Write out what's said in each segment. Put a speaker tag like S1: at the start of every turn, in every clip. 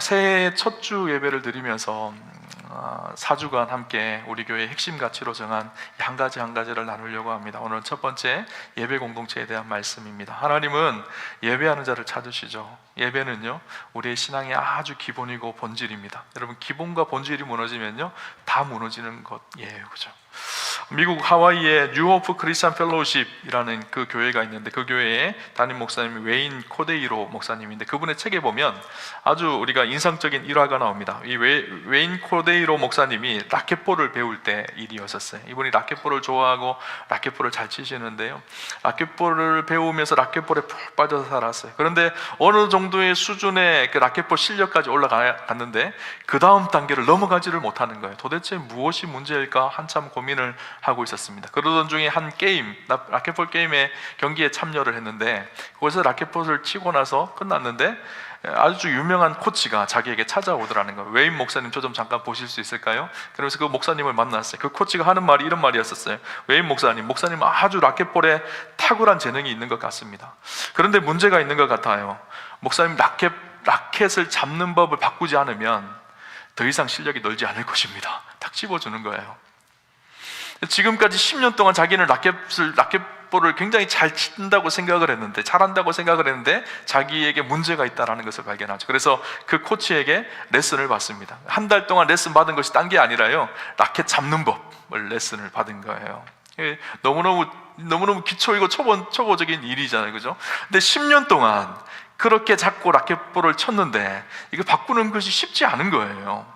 S1: 새해 첫 주 예배를 드리면서 4주간 함께 우리 교회의 핵심 가치로 정한 한 가지를 나누려고 합니다. 오늘 첫 번째 예배 공동체에 대한 말씀입니다. 하나님은 예배하는 자를 찾으시죠. 예배는요, 우리의 신앙의 아주 기본이고 본질입니다. 여러분, 기본과 본질이 무너지면요, 다 무너지는 것이에요. 그죠? 미국 하와이의 뉴호프 크리스천 펠로우십이라는 그 교회가 있는데, 그 교회의 담임 목사님이 웨인 코데이로 목사님인데, 그분의 책에 보면 아주 우리가 인상적인 일화가 나옵니다. 이 웨인 코데이로 목사님이 라켓볼을 배울 때 일이었었어요. 이분이 라켓볼을 좋아하고 라켓볼을 잘 치시는데요, 라켓볼을 배우면서 라켓볼에 푹 빠져서 살았어요. 그런데 어느 정도의 수준의 그 라켓볼 실력까지 올라갔는데 그 다음 단계를 넘어가지를 못하는 거예요. 도대체 무엇이 문제일까 한참 고민을 하고 있었습니다. 그러던 중에 한 게임, 라켓볼 게임의 경기에 참여를 했는데, 거기서 라켓볼을 치고 나서 끝났는데 아주 유명한 코치가 자기에게 찾아오더라는 거예요. 웨인 목사님, 저 좀 잠깐 보실 수 있을까요? 그러면서 그 목사님을 만났어요. 그 코치가 하는 말이 이런 말이었었어요. 웨인 목사님은 아주 라켓볼에 탁월한 재능이 있는 것 같습니다. 그런데 문제가 있는 것 같아요. 목사님, 라켓을 잡는 법을 바꾸지 않으면 더 이상 실력이 늘지 않을 것입니다. 딱 집어주는 거예요. 지금까지 10년 동안 자기는 라켓볼을 굉장히 잘 친다고 생각을 했는데, 잘한다고 생각을 했는데 자기에게 문제가 있다는 것을 발견하죠. 그래서 그 코치에게 레슨을 받습니다. 한 달 동안 레슨 받은 것이 딴 게 아니라요, 라켓 잡는 법을 레슨을 받은 거예요. 너무너무 기초이고 초보적인 일이잖아요. 그죠? 근데 10년 동안 그렇게 잡고 라켓볼을 쳤는데 이거 바꾸는 것이 쉽지 않은 거예요.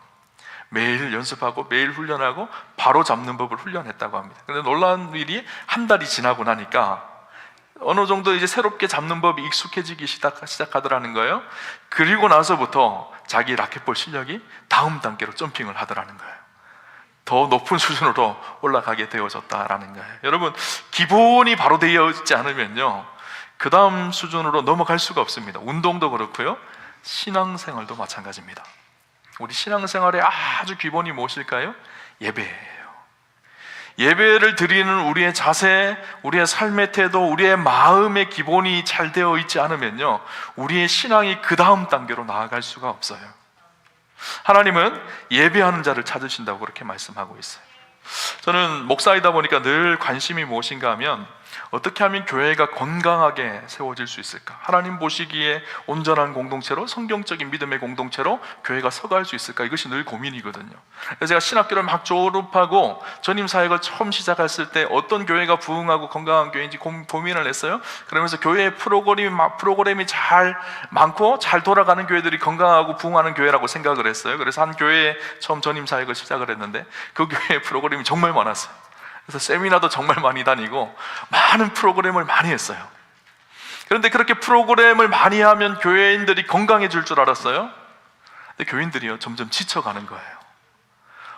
S1: 매일 연습하고 매일 훈련하고 바로 잡는 법을 훈련했다고 합니다. 그런데 놀라운 일이, 한 달이 지나고 나니까 어느 정도 이제 새롭게 잡는 법이 익숙해지기 시작하더라는 거예요. 그리고 나서부터 자기 라켓볼 실력이 다음 단계로 점핑을 하더라는 거예요. 더 높은 수준으로 올라가게 되어졌다라는 거예요. 여러분, 기본이 바로 되어 있지 않으면요, 그 다음 수준으로 넘어갈 수가 없습니다. 운동도 그렇고요, 신앙생활도 마찬가지입니다. 우리 신앙생활의 아주 기본이 무엇일까요? 예배예요. 예배를 드리는 우리의 자세, 우리의 삶의 태도, 우리의 마음의 기본이 잘 되어 있지 않으면요, 우리의 신앙이 그 다음 단계로 나아갈 수가 없어요. 하나님은 예배하는 자를 찾으신다고 그렇게 말씀하고 있어요. 저는 목사이다 보니까 늘 관심이 무엇인가 하면, 어떻게 하면 교회가 건강하게 세워질 수 있을까? 하나님 보시기에 온전한 공동체로, 성경적인 믿음의 공동체로 교회가 서갈 수 있을까? 이것이 늘 고민이거든요. 그래서 제가 신학교를 막 졸업하고 전임 사역을 처음 시작했을 때 어떤 교회가 부흥하고 건강한 교회인지 고민을 했어요. 그러면서 교회의 프로그램이 잘 많고 잘 돌아가는 교회들이 건강하고 부흥하는 교회라고 생각을 했어요. 그래서 한 교회에 처음 전임 사역을 시작을 했는데, 그 교회의 프로그램이 정말 많았어요. 그래서 세미나도 정말 많이 다니고 많은 프로그램을 많이 했어요. 그런데 그렇게 프로그램을 많이 하면 교회인들이 건강해질 줄 알았어요. 근데 교인들이요, 점점 지쳐가는 거예요.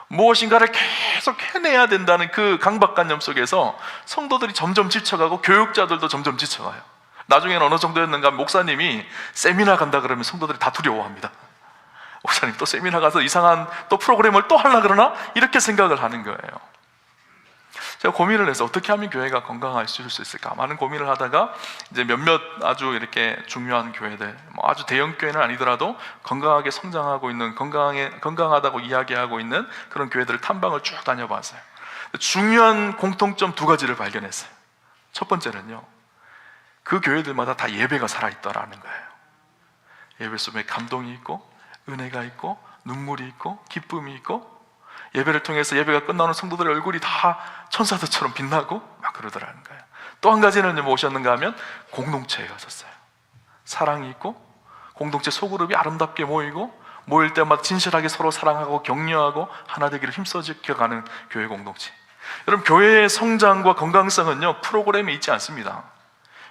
S1: 무엇인가를 계속 해내야 된다는 그 강박관념 속에서 성도들이 점점 지쳐가고 교육자들도 점점 지쳐가요. 나중에는 어느 정도였는가, 목사님이 세미나 간다 그러면 성도들이 다 두려워합니다. 목사님 또 세미나 가서 이상한 또 프로그램을 또 하려고 그러나? 이렇게 생각을 하는 거예요. 제가 고민을 해서 어떻게 하면 교회가 건강해질 수 있을까? 많은 고민을 하다가 이제 몇몇 아주 이렇게 중요한 교회들, 아주 대형 교회는 아니더라도 건강하게 성장하고 있는, 건강하다고 이야기하고 있는 그런 교회들을 탐방을 쭉 다녀봤어요. 중요한 공통점 2가지를 발견했어요. 첫 번째는요, 그 교회들마다 다 예배가 살아있다라는 거예요. 예배 속에 감동이 있고 은혜가 있고 눈물이 있고 기쁨이 있고, 예배를 통해서 예배가 끝나는 성도들의 얼굴이 다 천사들처럼 빛나고 막 그러더라는 거예요. 또 한 가지는 무엇이었는가 하면 공동체였었어요. 사랑이 있고 공동체 소그룹이 아름답게 모일 때마다 진실하게 서로 사랑하고 격려하고 하나 되기를 힘써지켜가는 교회 공동체. 여러분, 교회의 성장과 건강성은요, 프로그램에 있지 않습니다.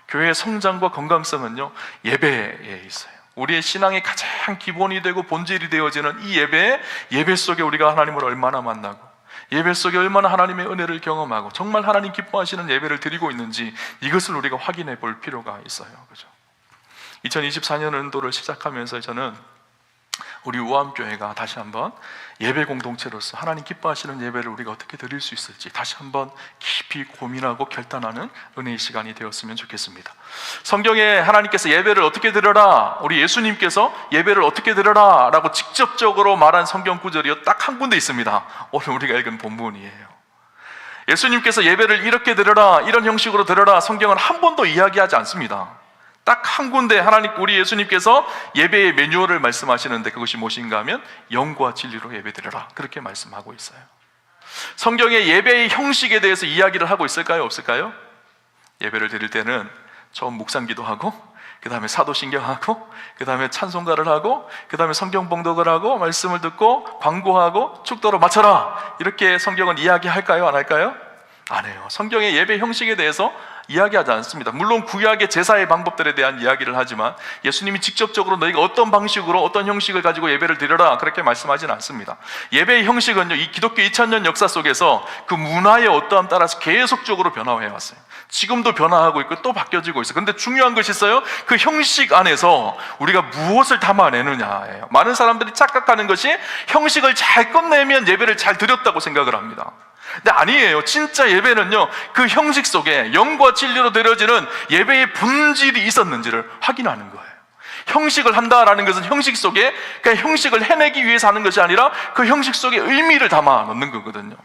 S1: 교회의 성장과 건강성은요, 예배에 있어요. 우리의 신앙의 가장 기본이 되고 본질이 되어지는 이 예배 속에 우리가 하나님을 얼마나 만나고, 예배 속에 얼마나 하나님의 은혜를 경험하고 정말 하나님 기뻐하시는 예배를 드리고 있는지, 이것을 우리가 확인해 볼 필요가 있어요. 그죠? 2024년 연도를 시작하면서 저는 우리 우암교회가 다시 한번 예배 공동체로서 하나님 기뻐하시는 예배를 우리가 어떻게 드릴 수 있을지 다시 한번 깊이 고민하고 결단하는 은혜의 시간이 되었으면 좋겠습니다. 성경에 하나님께서 예배를 어떻게 드려라, 우리 예수님께서 예배를 어떻게 드려라 라고 직접적으로 말한 성경 구절이 딱 한 군데 있습니다. 오늘 우리가 읽은 본문이에요. 예수님께서 예배를 이렇게 드려라, 이런 형식으로 드려라, 성경은 한 번도 이야기하지 않습니다. 딱 한 군데 하나님, 우리 예수님께서 예배의 매뉴얼을 말씀하시는데 그것이 무엇인가 하면 영과 진리로 예배 드려라, 그렇게 말씀하고 있어요. 성경의 예배의 형식에 대해서 이야기를 하고 있을까요, 없을까요? 예배를 드릴 때는 처음 묵상기도 하고, 그 다음에 사도신경하고, 그 다음에 찬송가를 하고, 그 다음에 성경 봉독을 하고, 말씀을 듣고, 광고하고, 축도로 마쳐라, 이렇게 성경은 이야기할까요, 안 할까요? 안 해요. 성경의 예배 형식에 대해서 이야기하지 않습니다. 물론 구약의 제사의 방법들에 대한 이야기를 하지만 예수님이 직접적으로 너희가 어떤 방식으로 어떤 형식을 가지고 예배를 드려라, 그렇게 말씀하지는 않습니다. 예배의 형식은요, 이 기독교 2000년 역사 속에서 그 문화의 어떠함 따라서 계속적으로 변화해 왔어요. 지금도 변화하고 있고 또 바뀌어지고 있어요. 근데 중요한 것이 있어요. 그 형식 안에서 우리가 무엇을 담아내느냐예요. 많은 사람들이 착각하는 것이 형식을 잘 끝내면 예배를 잘 드렸다고 생각을 합니다. 근데 아니에요. 진짜 예배는요, 그 형식 속에 영과 진리로 드려지는 예배의 본질이 있었는지를 확인하는 거예요. 형식을 한다라는 것은 형식 속에, 그러니까 형식을 해내기 위해서 하는 것이 아니라 그 형식 속에 의미를 담아 넣는 거거든요.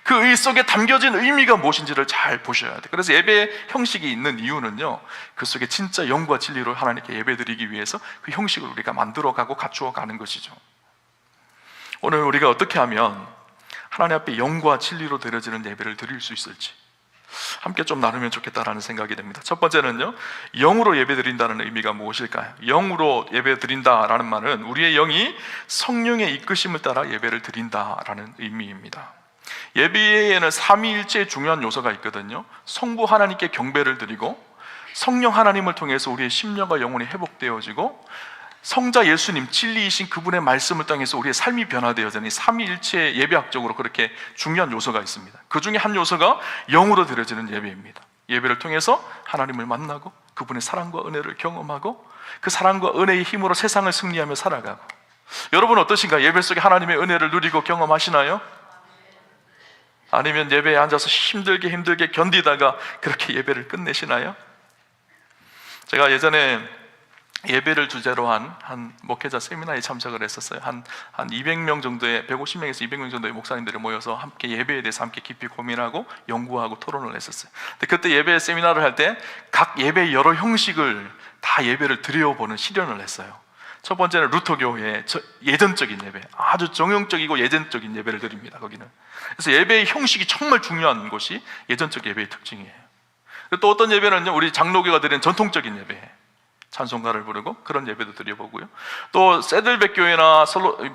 S1: 그 의 속에 담겨진 의미가 무엇인지를 잘 보셔야 돼요. 그래서 예배의 형식이 있는 이유는요, 그 속에 진짜 영과 진리로 하나님께 예배드리기 위해서 그 형식을 우리가 만들어가고 갖추어가는 것이죠. 오늘 우리가 어떻게 하면 하나님 앞에 영과 진리로 드려지는 예배를 드릴 수 있을지 함께 좀 나누면 좋겠다라는 생각이 됩니다. 첫 번째는요, 영으로 예배 드린다는 의미가 무엇일까요? 영으로 예배 드린다라는 말은 우리의 영이 성령의 이끄심을 따라 예배를 드린다라는 의미입니다. 예배에는 삼위일체의 중요한 요소가 있거든요. 성부 하나님께 경배를 드리고, 성령 하나님을 통해서 우리의 심령과 영혼이 회복되어지고, 성자 예수님, 진리이신 그분의 말씀을 통해서 우리의 삶이 변화되어지는 삼위일체 예배학적으로 그렇게 중요한 요소가 있습니다. 그 중에 한 요소가 영으로 드려지는 예배입니다. 예배를 통해서 하나님을 만나고 그분의 사랑과 은혜를 경험하고 그 사랑과 은혜의 힘으로 세상을 승리하며 살아가고. 여러분 어떠신가요? 예배 속에 하나님의 은혜를 누리고 경험하시나요? 아니면 예배에 앉아서 힘들게 견디다가 그렇게 예배를 끝내시나요? 제가 예전에 예배를 주제로 한 목회자 세미나에 참석을 했었어요. 한 200명 정도의, 150명에서 200명 정도의 목사님들이 모여서 함께 예배에 대해서 함께 깊이 고민하고 연구하고 토론을 했었어요. 근데 그때 예배 세미나를 할 때 각 예배의 여러 형식을 다 예배를 드려보는 실현을 했어요. 첫 번째는 루터교회의 예전적인 예배, 아주 정형적이고 예전적인 예배를 드립니다. 거기는. 그래서 예배의 형식이 정말 중요한 것이 예전적 예배의 특징이에요. 또 어떤 예배는요, 우리 장로교가 드리는 전통적인 예배, 찬송가를 부르고 그런 예배도 드려보고요. 또 세들백 교회나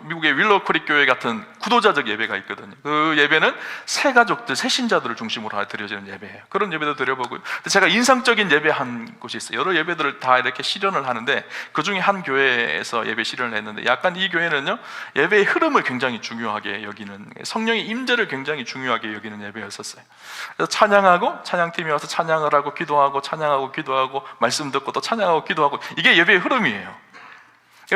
S1: 미국의 윌로크릭 교회 같은 구도자적 예배가 있거든요. 그 예배는 새 가족들, 새 신자들을 중심으로 드려지는 예배예요. 그런 예배도 드려보고요. 근데 제가 인상적인 예배 한 곳이 있어요. 여러 예배들을 다 이렇게 실현을 하는데 그 중에 한 교회에서 예배 실현을 했는데, 약간 이 교회는요, 예배의 흐름을 굉장히 중요하게 여기는, 성령의 임재를 굉장히 중요하게 여기는 예배였었어요. 그래서 찬양하고, 찬양팀이 와서 찬양을 하고 기도하고, 찬양하고 기도하고, 말씀 듣고 또 찬양하고 기도하고, 이게 예배의 흐름이에요.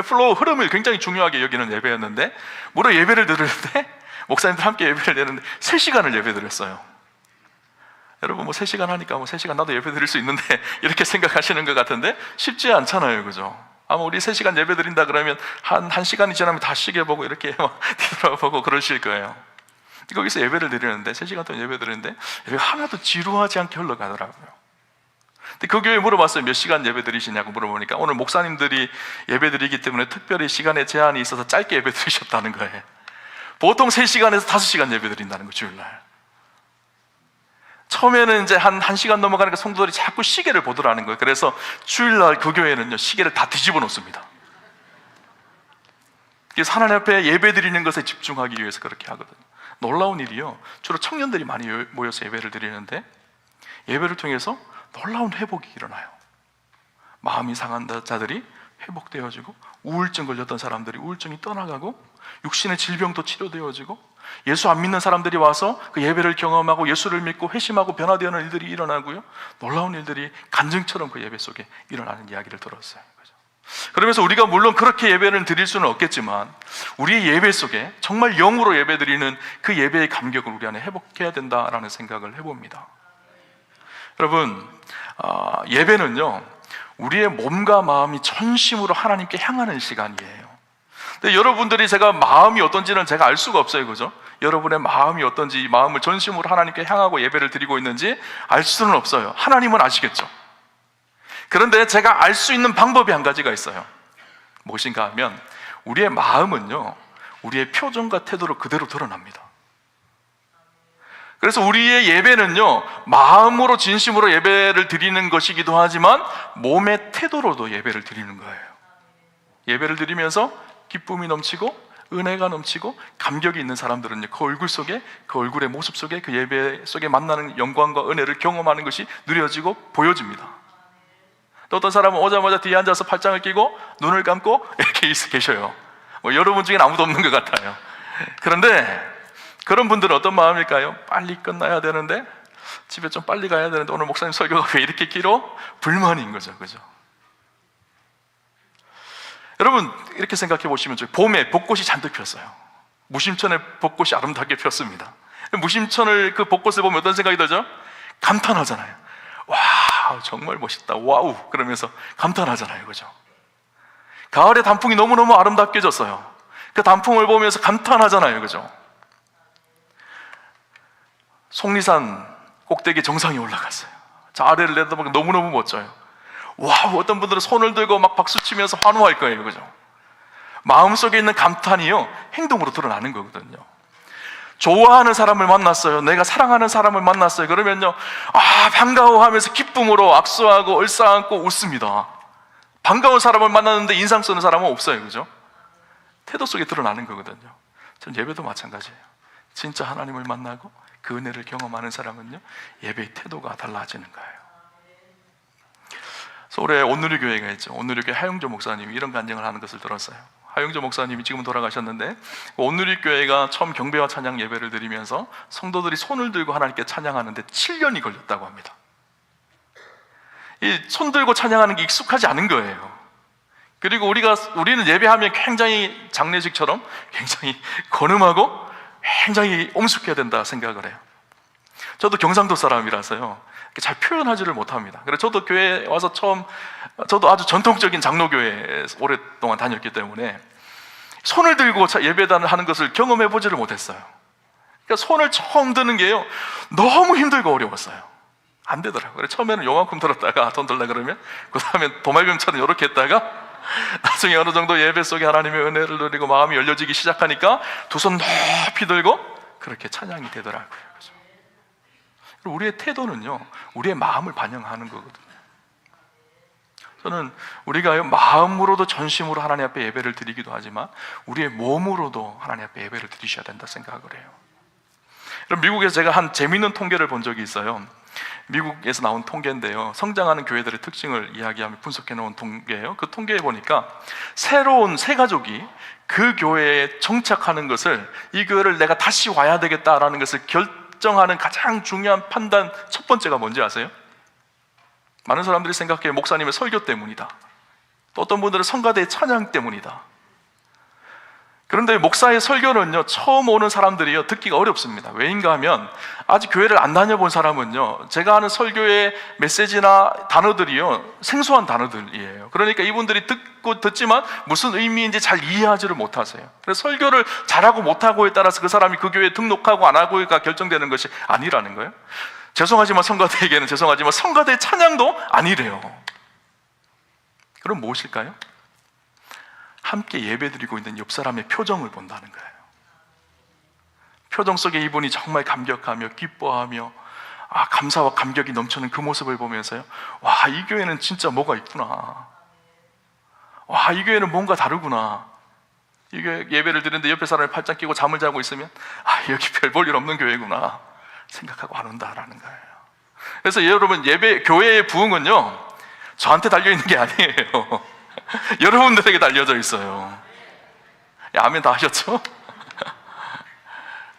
S1: 플로우, 흐름을 굉장히 중요하게 여기는 예배였는데, 무려 예배를 드리는데, 목사님들 함께 예배를 드리는데 3시간을 예배 드렸어요. 여러분 3시간 하니까 3시간 나도 예배 드릴 수 있는데 이렇게 생각하시는 것 같은데 쉽지 않잖아요, 그죠? 아마 우리 3시간 예배 드린다 그러면 한 시간이 지나면 다 시계보고 이렇게 막 뒤돌아보고 그러실 거예요. 거기서 예배를 드리는데 3시간 동안 예배 드리는데 예배가 하나도 지루하지 않게 흘러가더라고요. 근데 그 교회에 물어봤어요. 몇 시간 예배 드리시냐고 물어보니까 오늘 목사님들이 예배 드리기 때문에 특별히 시간에 제한이 있어서 짧게 예배 드리셨다는 거예요. 보통 3시간에서 5시간 예배 드린다는 거, 주일날. 처음에는 이제 한 1시간 넘어가니까 성도들이 자꾸 시계를 보더라는 거예요. 그래서 주일날 그 교회는요, 시계를 다 뒤집어 놓습니다. 그래서 하나님 앞에 예배 드리는 것에 집중하기 위해서 그렇게 하거든요. 놀라운 일이요, 주로 청년들이 많이 모여서 예배를 드리는데 예배를 통해서 놀라운 회복이 일어나요. 마음이 상한 자들이 회복되어지고, 우울증 걸렸던 사람들이 우울증이 떠나가고, 육신의 질병도 치료되어지고, 예수 안 믿는 사람들이 와서 그 예배를 경험하고 예수를 믿고 회심하고 변화되는 일들이 일어나고요, 놀라운 일들이 간증처럼 그 예배 속에 일어나는 이야기를 들었어요. 그러면서 우리가 물론 그렇게 예배를 드릴 수는 없겠지만 우리의 예배 속에 정말 영으로 예배 드리는 그 예배의 감격을 우리 안에 회복해야 된다라는 생각을 해봅니다. 여러분, 예배는요 우리의 몸과 마음이 전심으로 하나님께 향하는 시간이에요. 근데 여러분들이 제가 마음이 어떤지는 제가 알 수가 없어요, 그죠? 여러분의 마음이 어떤지, 마음을 전심으로 하나님께 향하고 예배를 드리고 있는지 알 수는 없어요. 하나님은 아시겠죠? 그런데 제가 알 수 있는 방법이 한 가지가 있어요. 무엇인가 하면 우리의 마음은요 우리의 표정과 태도로 그대로 드러납니다. 그래서 우리의 예배는요 마음으로 진심으로 예배를 드리는 것이기도 하지만 몸의 태도로도 예배를 드리는 거예요. 예배를 드리면서 기쁨이 넘치고 은혜가 넘치고 감격이 있는 사람들은요 그 얼굴 속에, 그 얼굴의 모습 속에, 그 예배 속에 만나는 영광과 은혜를 경험하는 것이 누려지고 보여집니다. 또 어떤 사람은 오자마자 뒤에 앉아서 팔짱을 끼고 눈을 감고 이렇게 계셔요. 여러분 중엔 아무도 없는 것 같아요. 그런데 그런 분들은 어떤 마음일까요? 빨리 끝나야 되는데, 집에 좀 빨리 가야 되는데 오늘 목사님 설교가 왜 이렇게 길어? 불만인 거죠, 그죠? 여러분 이렇게 생각해 보시면 봄에 벚꽃이 잔뜩 폈어요. 무심천에 벚꽃이 아름답게 폈습니다. 무심천을 그 벚꽃을 보면 어떤 생각이 들죠? 감탄하잖아요. 와 정말 멋있다, 와우 그러면서 감탄하잖아요, 그죠? 가을에 단풍이 너무너무 아름답게 졌어요. 그 단풍을 보면서 감탄하잖아요, 그죠? 속리산 꼭대기 정상에 올라갔어요. 저 아래를 내다보면 너무너무 멋져요. 와우, 어떤 분들은 손을 들고 막 박수치면서 환호할 거예요, 그죠? 마음속에 있는 감탄이요 행동으로 드러나는 거거든요. 좋아하는 사람을 만났어요, 내가 사랑하는 사람을 만났어요, 그러면요 반가워하면서 기쁨으로 악수하고 얼싸안고 웃습니다. 반가운 사람을 만났는데 인상 쓰는 사람은 없어요, 그죠? 태도 속에 드러나는 거거든요. 전 예배도 마찬가지예요. 진짜 하나님을 만나고 그 은혜를 경험하는 사람은요 예배의 태도가 달라지는 거예요. 서울에 온누리 교회가 있죠. 온누리 교회 하용조 목사님이 이런 간증을 하는 것을 들었어요. 하용조 목사님이 지금 돌아가셨는데 온누리 교회가 처음 경배와 찬양 예배를 드리면서 성도들이 손을 들고 하나님께 찬양하는데 7년이 걸렸다고 합니다. 이 손 들고 찬양하는 게 익숙하지 않은 거예요. 그리고 우리는 예배하면 굉장히 장례식처럼 굉장히 거름하고 굉장히 엄숙해야 된다 생각을 해요. 저도 경상도 사람이라서요 잘 표현하지를 못합니다. 그래서 저도 교회에 와서 저도 아주 전통적인 장로교회에 오랫동안 다녔기 때문에 손을 들고 예배단을 하는 것을 경험해 보지를 못했어요. 그러니까 손을 처음 드는 게요 너무 힘들고 어려웠어요. 안 되더라고요. 그래서 처음에는 요만큼 들었다가 돈 들라 그러면 그 다음에 도마뱀처럼 이렇게 했다가 나중에 어느 정도 예배 속에 하나님의 은혜를 누리고 마음이 열려지기 시작하니까 두 손 높이 들고 그렇게 찬양이 되더라고요. 우리의 태도는요 우리의 마음을 반영하는 거거든요. 저는 우리가 마음으로도 전심으로 하나님 앞에 예배를 드리기도 하지만 우리의 몸으로도 하나님 앞에 예배를 드리셔야 된다 생각을 해요. 그럼 미국에서 제가 한 재미있는 통계를 본 적이 있어요. 미국에서 나온 통계인데요 성장하는 교회들의 특징을 이야기하며 분석해 놓은 통계예요. 그 통계에 보니까 새로운 새 가족이 그 교회에 정착하는 것을, 이 교회를 내가 다시 와야 되겠다라는 것을 결정하는 가장 중요한 판단 첫 번째가 뭔지 아세요? 많은 사람들이 생각해요 목사님의 설교 때문이다, 또 어떤 분들은 성가대의 찬양 때문이다. 그런데 목사의 설교는요 처음 오는 사람들이요 듣기가 어렵습니다. 왜인가 하면 아직 교회를 안 다녀본 사람은요 제가 하는 설교의 메시지나 단어들이요 생소한 단어들이에요. 그러니까 이분들이 듣지만 무슨 의미인지 잘 이해하지를 못하세요. 그래서 설교를 잘하고 못하고에 따라서 그 사람이 그 교회에 등록하고 안 하고가 결정되는 것이 아니라는 거예요. 죄송하지만 성가대에게는 죄송하지만 성가대의 찬양도 아니래요. 그럼 무엇일까요? 함께 예배드리고 있는 옆 사람의 표정을 본다는 거예요. 표정 속에 이분이 정말 감격하며 기뻐하며 감사와 감격이 넘치는 그 모습을 보면서요 와, 이 교회는 진짜 뭐가 있구나, 와, 이 교회는 뭔가 다르구나. 이 교회 예배를 드리는데 옆에 사람이 팔짱 끼고 잠을 자고 있으면 여기 별 볼 일 없는 교회구나 생각하고 안 온다라는 거예요. 그래서 여러분 교회의 부흥은요 저한테 달려있는 게 아니에요. 여러분들에게 달려져 있어요. 아멘 다 하셨죠?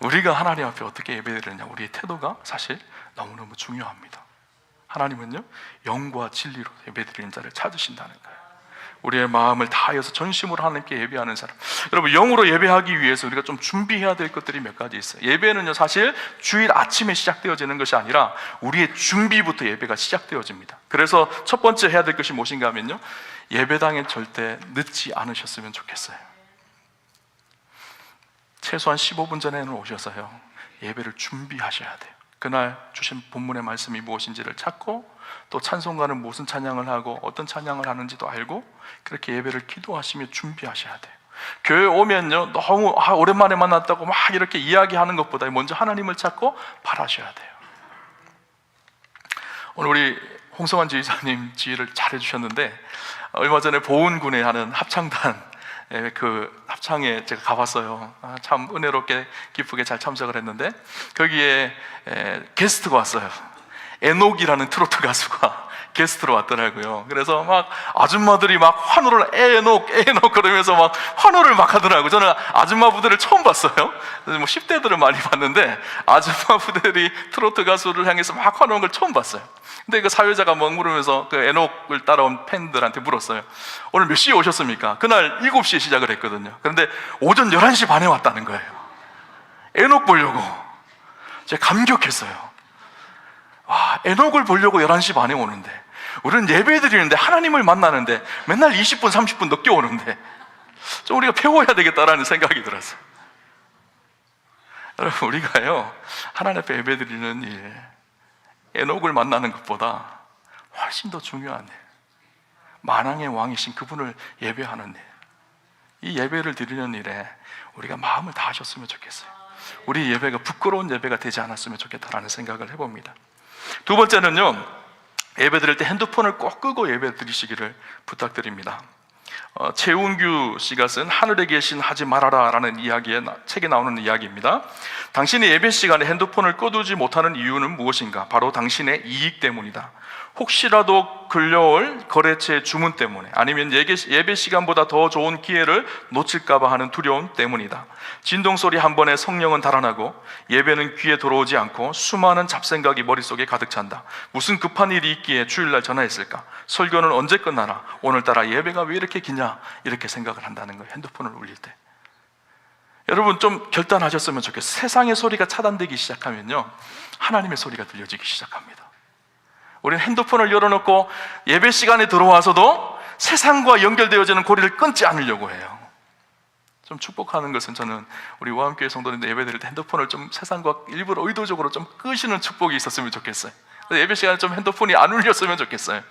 S1: 우리가 하나님 앞에 어떻게 예배드리느냐, 우리의 태도가 사실 너무너무 중요합니다. 하나님은요 영과 진리로 예배드리는 자를 찾으신다는 거예요. 우리의 마음을 다하여서 전심으로 하나님께 예배하는 사람. 여러분, 영으로 예배하기 위해서 우리가 좀 준비해야 될 것들이 몇 가지 있어요. 예배는요, 사실 주일 아침에 시작되어지는 것이 아니라 우리의 준비부터 예배가 시작되어집니다. 그래서 첫 번째 해야 될 것이 무엇인가 하면요, 예배당에 절대 늦지 않으셨으면 좋겠어요. 최소한 15분 전에는 오셔서요, 예배를 준비하셔야 돼요. 그날 주신 본문의 말씀이 무엇인지를 찾고, 또 찬송가는 무슨 찬양을 하고 어떤 찬양을 하는지도 알고, 그렇게 예배를 기도하시며 준비하셔야 돼요. 교회 오면요, 너무 오랜만에 만났다고 막 이렇게 이야기하는 것보다 먼저 하나님을 찾고 바라셔야 돼요. 오늘 우리 홍성환 지휘자님 지휘를 잘 해주셨는데, 얼마 전에 보은군에 하는 합창단, 그 합창에 제가 가봤어요. 참 은혜롭게 기쁘게 잘 참석을 했는데, 거기에 게스트가 왔어요. 에녹이라는 트로트 가수가 게스트로 왔더라고요. 그래서 막 아줌마들이 막 환호를 에녹 그러면서 막 환호를 막 하더라고요. 저는 아줌마 부대를 처음 봤어요. 뭐 10대들은 많이 봤는데 아줌마 부대들이 트로트 가수를 향해서 막 환호하는 걸 처음 봤어요. 근데 그 사회자가 막 물으면서 그 에녹을 따라온 팬들한테 물었어요. 오늘 몇 시에 오셨습니까? 그날 7시에 시작을 했거든요. 그런데 오전 11시 반에 왔다는 거예요. 에녹 보려고. 제가 감격했어요. 와, 에녹을 보려고 11시 반에 오는데, 우리는 예배 드리는데, 하나님을 만나는데 맨날 20분 30분 늦게 오는데, 좀 우리가 배워야 되겠다라는 생각이 들었어요. 여러분, 우리가요, 하나님 앞에 예배 드리는 일, 에녹을 만나는 것보다 훨씬 더 중요한 일, 만왕의 왕이신 그분을 예배하는 일, 이 예배를 드리는 일에 우리가 마음을 다하셨으면 좋겠어요. 우리 예배가 부끄러운 예배가 되지 않았으면 좋겠다라는 생각을 해봅니다. 두 번째는요, 예배 드릴 때 핸드폰을 꼭 끄고 예배 드리시기를 부탁드립니다. 최운규 씨가 쓴 하늘에 계신 하지 말아라 라는 책에 나오는 이야기입니다. 당신이 예배 시간에 핸드폰을 꺼두지 못하는 이유는 무엇인가? 바로 당신의 이익 때문이다. 혹시라도 걸려올 거래처의 주문 때문에, 아니면 예배 시간보다 더 좋은 기회를 놓칠까봐 하는 두려움 때문이다. 진동소리 한 번에 성령은 달아나고 예배는 귀에 들어오지 않고 수많은 잡생각이 머릿속에 가득 찬다. 무슨 급한 일이 있기에 주일날 전화했을까? 설교는 언제 끝나나? 오늘따라 예배가 왜 이렇게 기냐? 이렇게 생각을 한다는 거예요. 핸드폰을 울릴 때. 여러분, 좀 결단하셨으면 좋겠어요. 세상의 소리가 차단되기 시작하면요, 하나님의 소리가 들려지기 시작합니다. 우리는 핸드폰을 열어놓고 예배 시간에 들어와서도 세상과 연결되어지는 고리를 끊지 않으려고 해요. 좀 축복하는 것은, 저는 우리 우암교회 성도님들 예배 드릴 때 핸드폰을 좀 세상과 일부러 의도적으로 좀 끄시는 축복이 있었으면 좋겠어요. 예배 시간에 좀 핸드폰이 안 울렸으면 좋겠어요.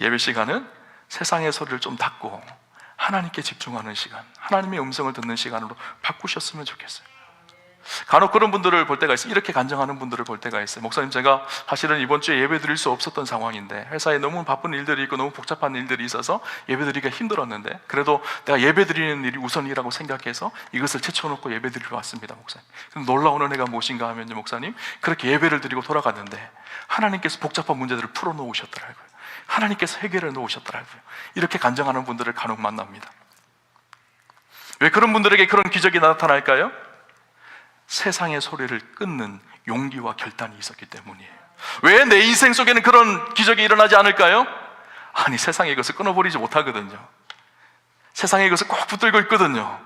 S1: 예배 시간은 세상의 소리를 좀 닫고 하나님께 집중하는 시간, 하나님의 음성을 듣는 시간으로 바꾸셨으면 좋겠어요. 간혹 그런 분들을 볼 때가 있어요. 이렇게 간증하는 분들을 볼 때가 있어요. 목사님, 제가 사실은 이번 주에 예배 드릴 수 없었던 상황인데, 회사에 너무 바쁜 일들이 있고 너무 복잡한 일들이 있어서 예배 드리기가 힘들었는데, 그래도 내가 예배 드리는 일이 우선이라고 생각해서 이것을 제쳐놓고 예배 드리러 왔습니다, 목사님. 그럼 놀라운 은혜가 무엇인가 하면요, 목사님, 그렇게 예배를 드리고 돌아갔는데 하나님께서 복잡한 문제들을 풀어놓으셨더라고요. 하나님께서 해결해 놓으셨더라고요. 이렇게 간증하는 분들을 간혹 만납니다. 왜 그런 분들에게 그런 기적이 나타날까요? 세상의 소리를 끊는 용기와 결단이 있었기 때문이에요. 왜 내 인생 속에는 그런 기적이 일어나지 않을까요? 아니, 세상의 것을 끊어버리지 못하거든요. 세상의 것을 꼭 붙들고 있거든요.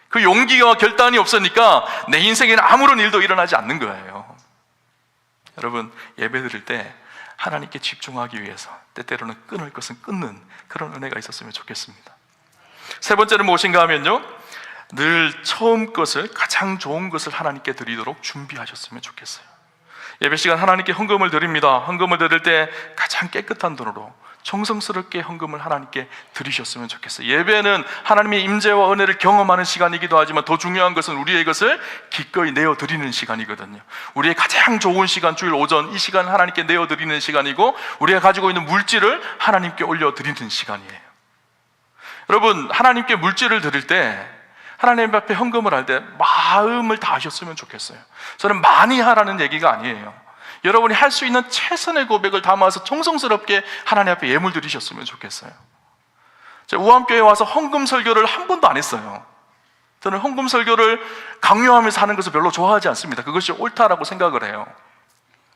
S1: 그 용기와 결단이 없으니까 내 인생에는 아무런 일도 일어나지 않는 거예요. 여러분, 예배 드릴 때 하나님께 집중하기 위해서 때때로는 끊을 것은 끊는 그런 은혜가 있었으면 좋겠습니다. 세 번째는 무엇인가 하면요, 늘 처음 것을, 가장 좋은 것을 하나님께 드리도록 준비하셨으면 좋겠어요. 예배 시간 하나님께 헌금을 드립니다. 헌금을 드릴 때 가장 깨끗한 돈으로 정성스럽게 헌금을 하나님께 드리셨으면 좋겠어요. 예배는 하나님의 임재와 은혜를 경험하는 시간이기도 하지만, 더 중요한 것은 우리의 것을 기꺼이 내어드리는 시간이거든요. 우리의 가장 좋은 시간, 주일 오전, 이 시간 하나님께 내어드리는 시간이고, 우리가 가지고 있는 물질을 하나님께 올려드리는 시간이에요. 여러분, 하나님께 물질을 드릴 때, 하나님 앞에 헌금을 할 때 마음을 다하셨으면 좋겠어요. 저는 많이 하라는 얘기가 아니에요. 여러분이 할 수 있는 최선의 고백을 담아서 정성스럽게 하나님 앞에 예물 드리셨으면 좋겠어요. 제가 우암교회에 와서 헌금 설교를 한 번도 안 했어요. 저는 헌금 설교를 강요하면서 하는 것을 별로 좋아하지 않습니다. 그것이 옳다라고 생각을 해요.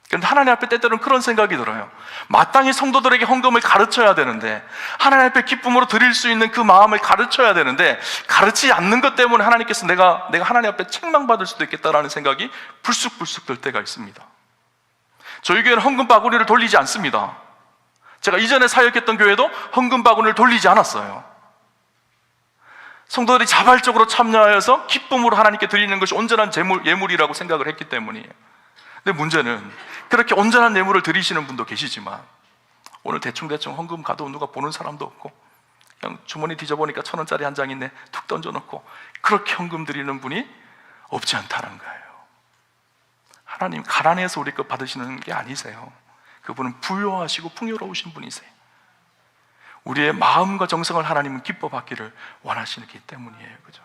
S1: 그런데 하나님 앞에 때때로는 그런 생각이 들어요. 마땅히 성도들에게 헌금을 가르쳐야 되는데, 하나님 앞에 기쁨으로 드릴 수 있는 그 마음을 가르쳐야 되는데, 가르치지 않는 것 때문에 하나님께서 내가 하나님 앞에 책망받을 수도 있겠다라는 생각이 불쑥불쑥 들 때가 있습니다. 저희 교회는 헌금 바구니를 돌리지 않습니다. 제가 이전에 사역했던 교회도 헌금 바구니를 돌리지 않았어요. 성도들이 자발적으로 참여하여서 기쁨으로 하나님께 드리는 것이 온전한 예물이라고 생각을 했기 때문이에요. 근데 문제는 그렇게 온전한 예물을 드리시는 분도 계시지만, 오늘 대충 헌금 가도 누가 보는 사람도 없고, 그냥 주머니 뒤져보니까 1,000원짜리 한 장 있네, 툭 던져놓고 그렇게 헌금 드리는 분이 없지 않다는 거예요. 하나님 가난해서 우리 것 받으시는 게 아니세요. 그분은 부유하시고 풍요로우신 분이세요. 우리의 마음과 정성을 하나님은 기뻐 받기를 원하시기 때문이에요. 그죠?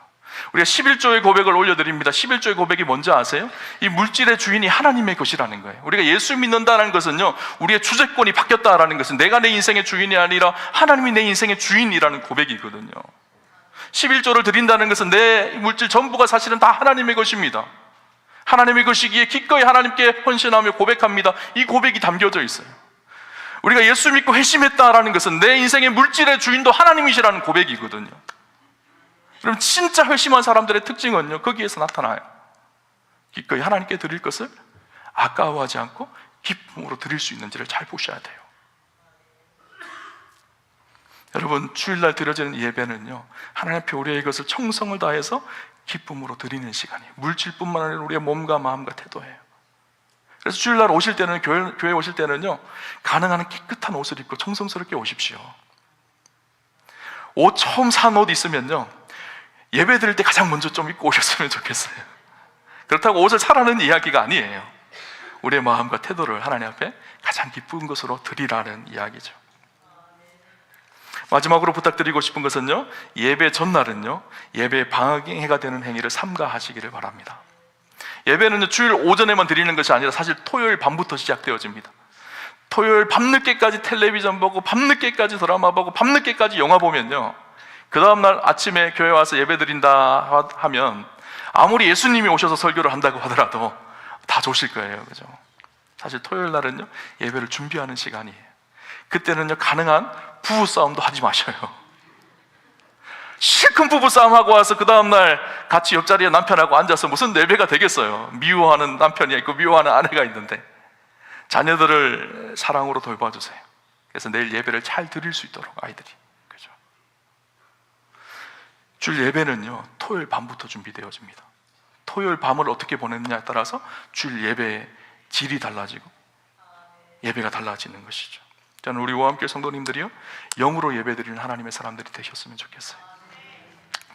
S1: 우리가 11조의 고백을 올려드립니다. 11조의 고백이 뭔지 아세요? 이 물질의 주인이 하나님의 것이라는 거예요. 우리가 예수 믿는다는 것은요, 우리의 주재권이 바뀌었다라는 것은 내가 내 인생의 주인이 아니라 하나님이 내 인생의 주인이라는 고백이거든요. 11조를 드린다는 것은 내 물질 전부가 사실은 다 하나님의 것입니다. 하나님의 것이기에 기꺼이 하나님께 헌신하며 고백합니다. 이 고백이 담겨져 있어요. 우리가 예수 믿고 회심했다라는 것은 내 인생의 물질의 주인도 하나님이시라는 고백이거든요. 그럼 진짜 회심한 사람들의 특징은요, 거기에서 나타나요. 기꺼이 하나님께 드릴 것을 아까워하지 않고 기쁨으로 드릴 수 있는지를 잘 보셔야 돼요. 여러분, 주일날 드려지는 예배는요, 하나님 앞에 우리의 것을 청성을 다해서 기쁨으로 드리는 시간이에요. 물질뿐만 아니라 우리의 몸과 마음과 태도예요. 그래서 주일날 오실 때는, 교회 오실 때는요, 가능한 한 깨끗한 옷을 입고 정성스럽게 오십시오. 옷 처음 산 옷 있으면요, 예배 드릴 때 가장 먼저 좀 입고 오셨으면 좋겠어요. 그렇다고 옷을 사라는 이야기가 아니에요. 우리의 마음과 태도를 하나님 앞에 가장 기쁜 것으로 드리라는 이야기죠. 마지막으로 부탁드리고 싶은 것은요, 예배 전날은요, 예배의 방해가 되는 행위를 삼가하시기를 바랍니다. 예배는요, 주일 오전에만 드리는 것이 아니라 사실 토요일 밤부터 시작되어집니다. 토요일 밤늦게까지 텔레비전 보고, 밤늦게까지 드라마 보고, 밤늦게까지 영화 보면요, 그 다음날 아침에 교회 와서 예배 드린다 하면 아무리 예수님이 오셔서 설교를 한다고 하더라도 다 좋으실 거예요. 그죠? 사실 토요일 날은요, 예배를 준비하는 시간이에요. 그때는요, 가능한 부부싸움도 하지 마셔요. 실컷 부부싸움하고 와서 그 다음날 같이 옆자리에 남편하고 앉아서 무슨 예배가 되겠어요. 미워하는 남편이 있고 미워하는 아내가 있는데. 자녀들을 사랑으로 돌봐주세요. 그래서 내일 예배를 잘 드릴 수 있도록, 아이들이. 그죠? 주일 예배는요, 토요일 밤부터 준비되어집니다. 토요일 밤을 어떻게 보냈느냐에 따라서 주일 예배의 질이 달라지고 예배가 달라지는 것이죠. 저는 우리 오함교회 성도님들이요, 영으로 예배드리는 하나님의 사람들이 되셨으면 좋겠어요.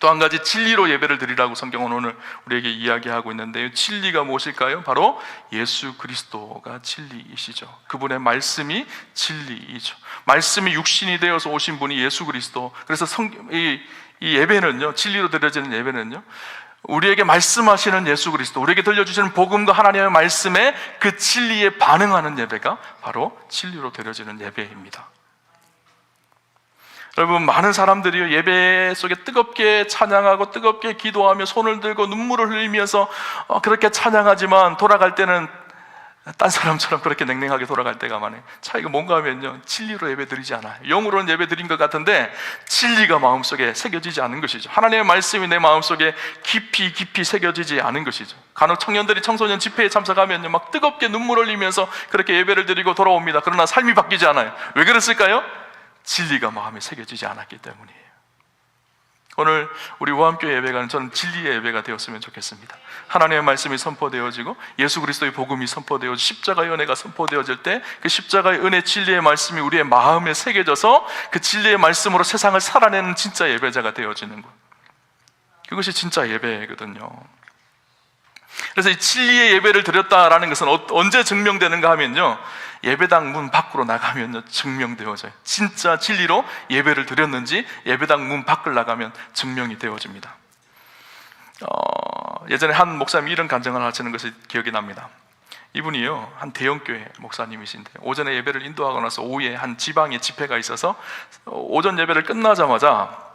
S1: 또 한 가지, 진리로 예배를 드리라고 성경은 오늘 우리에게 이야기하고 있는데요, 진리가 무엇일까요? 바로 예수 그리스도가 진리이시죠. 그분의 말씀이 진리이죠. 말씀이 육신이 되어서 오신 분이 예수 그리스도. 그래서 이 예배는요, 진리로 드려지는 예배는요, 우리에게 말씀하시는 예수 그리스도, 우리에게 들려주시는 복음과 하나님의 말씀에 그 진리에 반응하는 예배가 바로 진리로 드려지는 예배입니다. 여러분, 많은 사람들이 예배 속에 뜨겁게 찬양하고 뜨겁게 기도하며 손을 들고 눈물을 흘리면서 그렇게 찬양하지만 돌아갈 때는 딴 사람처럼 그렇게 냉랭하게 돌아갈 때가 많아요. 차이가 뭔가 하면요, 진리로 예배 드리지 않아요. 영으로는 예배 드린 것 같은데 진리가 마음속에 새겨지지 않은 것이죠. 하나님의 말씀이 내 마음속에 깊이 새겨지지 않은 것이죠. 간혹 청년들이 청소년 집회에 참석하면요, 막 뜨겁게 눈물 흘리면서 그렇게 예배를 드리고 돌아옵니다. 그러나 삶이 바뀌지 않아요. 왜 그랬을까요? 진리가 마음에 새겨지지 않았기 때문이에요. 오늘 우리 오함교회 예배가는 저는 진리의 예배가 되었으면 좋겠습니다. 하나님의 말씀이 선포되어지고 예수 그리스도의 복음이 선포되어지고 십자가의 은혜가 선포되어질 때 그 십자가의 은혜, 진리의 말씀이 우리의 마음에 새겨져서 그 진리의 말씀으로 세상을 살아내는 진짜 예배자가 되어지는 것, 그것이 진짜 예배거든요. 그래서 이 진리의 예배를 드렸다라는 것은 언제 증명되는가 하면요, 예배당 문 밖으로 나가면요, 증명되어져요. 진짜 진리로 예배를 드렸는지 예배당 문 밖을 나가면 증명이 되어집니다. 예전에 한 목사님이 이런 간증을 하시는 것이 기억이 납니다. 이분이요, 한 대형교회 목사님이신데 오전에 예배를 인도하고 나서 오후에 한 지방에 집회가 있어서 오전 예배를 끝나자마자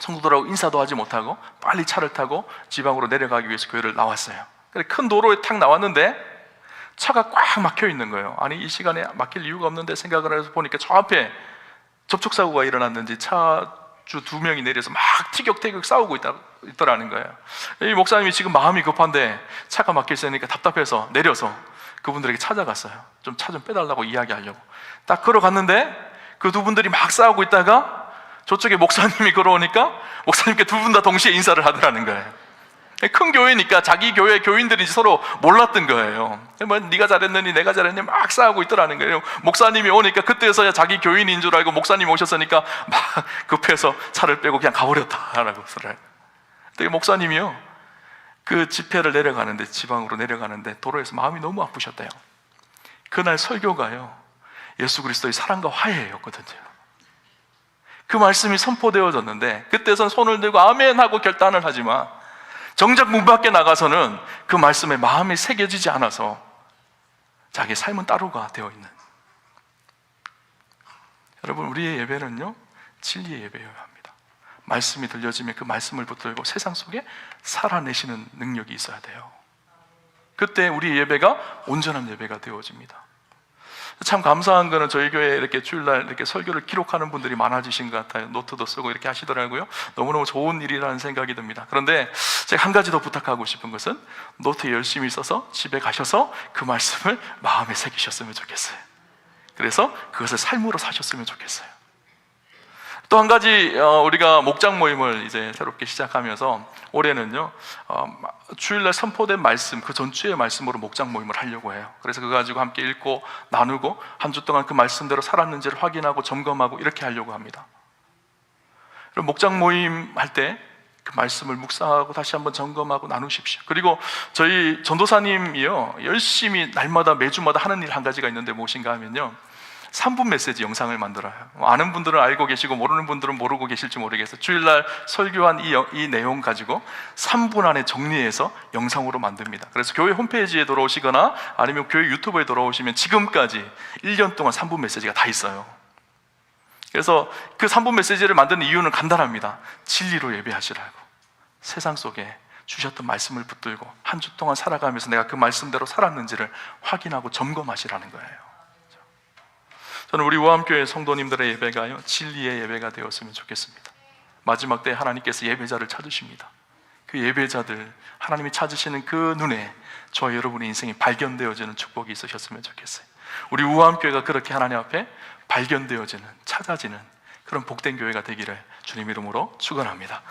S1: 성도들하고 인사도 하지 못하고 빨리 차를 타고 지방으로 내려가기 위해서 교회를 나왔어요. 큰 도로에 탁 나왔는데 차가 꽉 막혀 있는 거예요. 아니 이 시간에 막힐 이유가 없는데 생각을 해서 보니까 저 앞에 접촉사고가 일어났는지 차주 2명이 내려서 막 티격태격 싸우고 있더라는 거예요. 이 목사님이 지금 마음이 급한데 차가 막혀 있으니까 답답해서 내려서 그분들에게 찾아갔어요. 좀 차 좀 빼달라고 이야기하려고. 딱 걸어갔는데 그 두 분들이 막 싸우고 있다가 저쪽에 목사님이 걸어오니까 목사님께 두 분 다 동시에 인사를 하더라는 거예요. 큰 교회니까 자기 교회 교인들이 서로 몰랐던 거예요. 뭐 네가 잘했느니 내가 잘했느니 막 싸우고 있더라는 거예요. 목사님이 오니까 그때서야 자기 교인인 줄 알고 목사님이 오셨으니까 막 급해서 차를 빼고 그냥 가버렸다라고 그러더라고요. 근데 목사님이요, 그 집회를 내려가는데, 지방으로 내려가는데 도로에서 마음이 너무 아프셨대요. 그날 설교가요, 예수 그리스도의 사랑과 화해였거든요. 그 말씀이 선포되어졌는데 그때선 손을 들고 아멘 하고 결단을 하지만 정작 문 밖에 나가서는 그 말씀에 마음이 새겨지지 않아서 자기의 삶은 따로가 되어 있는. 여러분, 우리의 예배는요 진리의 예배여야 합니다. 말씀이 들려지면 그 말씀을 붙들고 세상 속에 살아내시는 능력이 있어야 돼요. 그때 우리의 예배가 온전한 예배가 되어집니다. 참 감사한 거는 저희 교회에 이렇게 주일날 이렇게 설교를 기록하는 분들이 많아지신 것 같아요. 노트도 쓰고 이렇게 하시더라고요. 너무너무 좋은 일이라는 생각이 듭니다. 그런데 제가 한 가지 더 부탁하고 싶은 것은 노트 열심히 써서 집에 가셔서 그 말씀을 마음에 새기셨으면 좋겠어요. 그래서 그것을 삶으로 사셨으면 좋겠어요. 또 한 가지, 우리가 목장 모임을 이제 새롭게 시작하면서 올해는요 주일날 선포된 말씀, 그 전주의 말씀으로 목장 모임을 하려고 해요. 그래서 그거 가지고 함께 읽고 나누고 한 주 동안 그 말씀대로 살았는지를 확인하고 점검하고 이렇게 하려고 합니다. 그럼 목장 모임 할 때 그 말씀을 묵상하고 다시 한번 점검하고 나누십시오. 그리고 저희 전도사님이요 열심히 날마다 매주마다 하는 일 한 가지가 있는데 무엇인가 하면요 3분 메시지 영상을 만들어요. 아는 분들은 알고 계시고 모르는 분들은 모르고 계실지 모르겠어요. 주일날 설교한 이 내용 가지고 3분 안에 정리해서 영상으로 만듭니다. 그래서 교회 홈페이지에 들어오시거나 아니면 교회 유튜브에 들어오시면 지금까지 1년 동안 3분 메시지가 다 있어요. 그래서 그 3분 메시지를 만드는 이유는 간단합니다. 진리로 예배하시라고. 세상 속에 주셨던 말씀을 붙들고 한 주 동안 살아가면서 내가 그 말씀대로 살았는지를 확인하고 점검하시라는 거예요. 저는 우리 우암교회 성도님들의 예배가요 진리의 예배가 되었으면 좋겠습니다. 마지막 때 하나님께서 예배자를 찾으십니다. 그 예배자들, 하나님이 찾으시는 그 눈에 저와 여러분의 인생이 발견되어지는 축복이 있으셨으면 좋겠어요. 우리 우암교회가 그렇게 하나님 앞에 발견되어지는, 찾아지는 그런 복된 교회가 되기를 주님 이름으로 축원합니다.